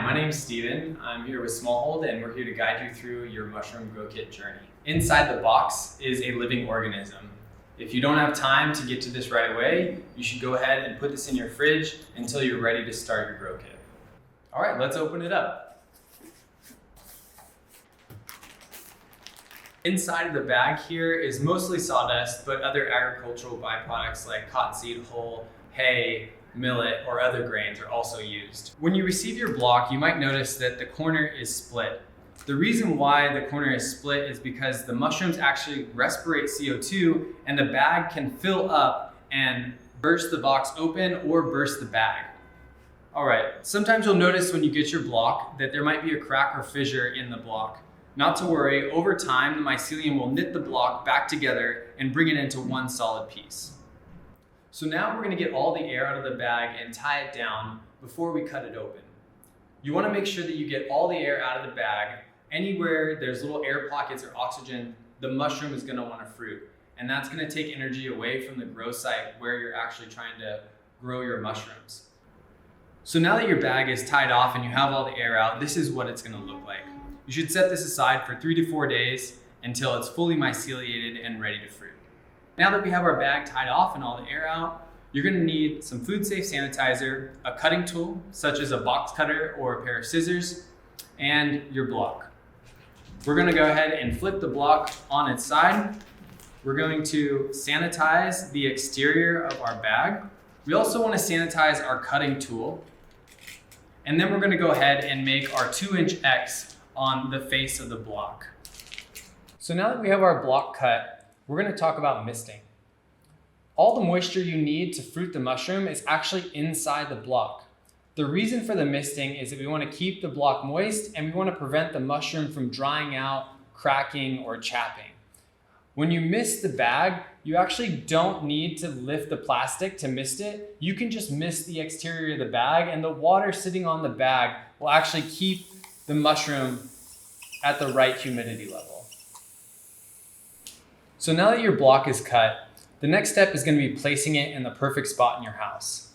my name is Steven. I'm here with Smallhold and we're here to guide you through your mushroom grow kit journey. Inside the box is a living organism. If you don't have time to get to this right away, you should go ahead and put this in your fridge until you're ready to start your grow kit. All right, let's open it up. Inside of the bag here is mostly sawdust, but other agricultural byproducts like cottonseed hull, hay, millet, or other grains are also used. When you receive your block, you might notice that the corner is split. The reason why the corner is split is because the mushrooms actually respirate CO2 and the bag can fill up and burst the box open or burst the bag. All right, sometimes you'll notice when you get your block that there might be a crack or fissure in the block. Not to worry, over time the mycelium will knit the block back together and bring it into one solid piece. So now we're going to get all the air out of the bag and tie it down before we cut it open. You want to make sure that you get all the air out of the bag. Anywhere there's little air pockets or oxygen, the mushroom is going to want to fruit. And that's going to take energy away from the grow site where you're actually trying to grow your mushrooms. So now that your bag is tied off and you have all the air out, this is what it's going to look like. You should set this aside for 3 to 4 days until it's fully myceliated and ready to fruit. Now that we have our bag tied off and all the air out, you're going to need some food safe sanitizer, a cutting tool such as a box cutter or a pair of scissors, and your block. We're going to go ahead and flip the block on its side. We're going to sanitize the exterior of our bag. We also want to sanitize our cutting tool. And then we're going to go ahead and make our 2-inch X on the face of the block. So now that we have our block cut, we're going to talk about misting. All the moisture you need to fruit the mushroom is actually inside the block. The reason for the misting is that we want to keep the block moist and we want to prevent the mushroom from drying out, cracking, or chapping. When you mist the bag, you actually don't need to lift the plastic to mist it. You can just mist the exterior of the bag and the water sitting on the bag will actually keep the mushroom at the right humidity level. So now that your block is cut, the next step is going to be placing it in the perfect spot in your house.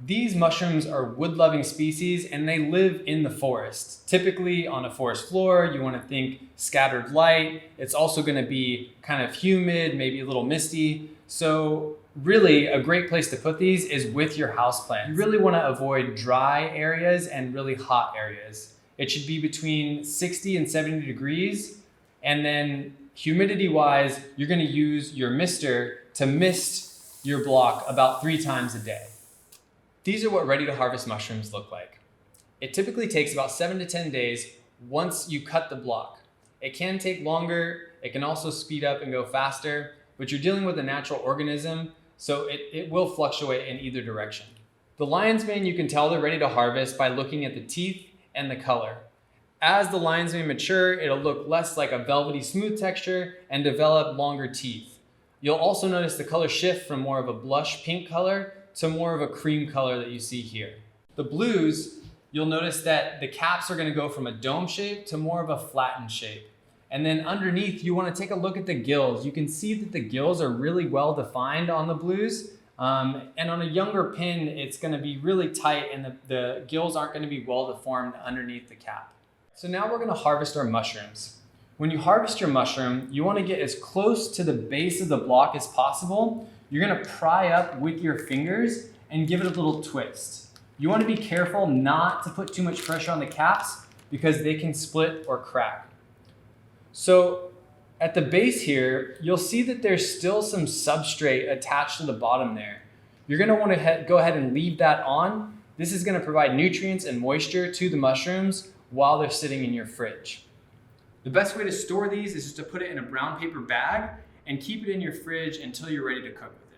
These mushrooms are wood-loving species and they live in the forest. Typically on a forest floor, you want to think scattered light. It's also going to be kind of humid, maybe a little misty. So really a great place to put these is with your houseplants. You really want to avoid dry areas and really hot areas. It should be between 60 and 70 degrees. And then humidity-wise, you're going to use your mister to mist your block about 3 times a day. These are what ready to harvest mushrooms look like. It typically takes about 7 to 10 days once you cut the block. It can take longer, it can also speed up and go faster, but you're dealing with a natural organism, so it will fluctuate in either direction. The lion's mane, you can tell they're ready to harvest by looking at the teeth and the color. As the lion's mane mature, it'll look less like a velvety smooth texture and develop longer teeth. You'll also notice the color shift from more of a blush pink color to more of a cream color that you see here. The blues, you'll notice that the caps are going to go from a dome shape to more of a flattened shape. And then underneath, you want to take a look at the gills. You can see that the gills are really well defined on the blues. And on a younger pin, it's going to be really tight and the gills aren't going to be well deformed underneath the cap. So now we're going to harvest our mushrooms. When you harvest your mushroom, you want to get as close to the base of the block as possible. You're going to pry up with your fingers and give it a little twist. You want to be careful not to put too much pressure on the caps because they can split or crack. So at the base here, you'll see that there's still some substrate attached to the bottom there. You're going to want to go ahead and leave that on. This is going to provide nutrients and moisture to the mushrooms while they're sitting in your fridge. The best way to store these is just to put it in a brown paper bag and keep it in your fridge until you're ready to cook with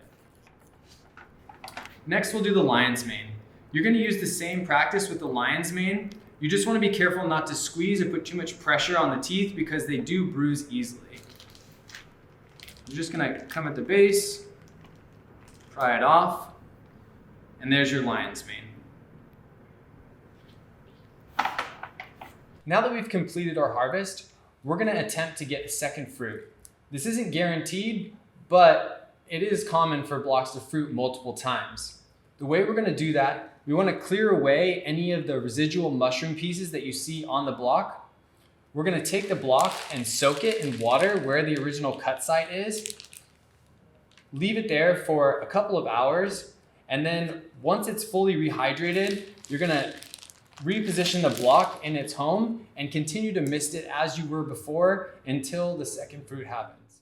it. Next, we'll do the lion's mane. You're going to use the same practice with the lion's mane. You just want to be careful not to squeeze or put too much pressure on the teeth because they do bruise easily. You're just going to come at the base, pry it off, and there's your lion's mane. Now that we've completed our harvest, we're going to attempt to get a second fruit. This isn't guaranteed, but it is common for blocks to fruit multiple times. The way we're going to do that we want to clear away any of the residual mushroom pieces that you see on the block. We're going to take the block and soak it in water where the original cut site is. Leave it there for a couple of hours, and then once it's fully rehydrated, you're going to reposition the block in its home and continue to mist it as you were before until the second fruit happens.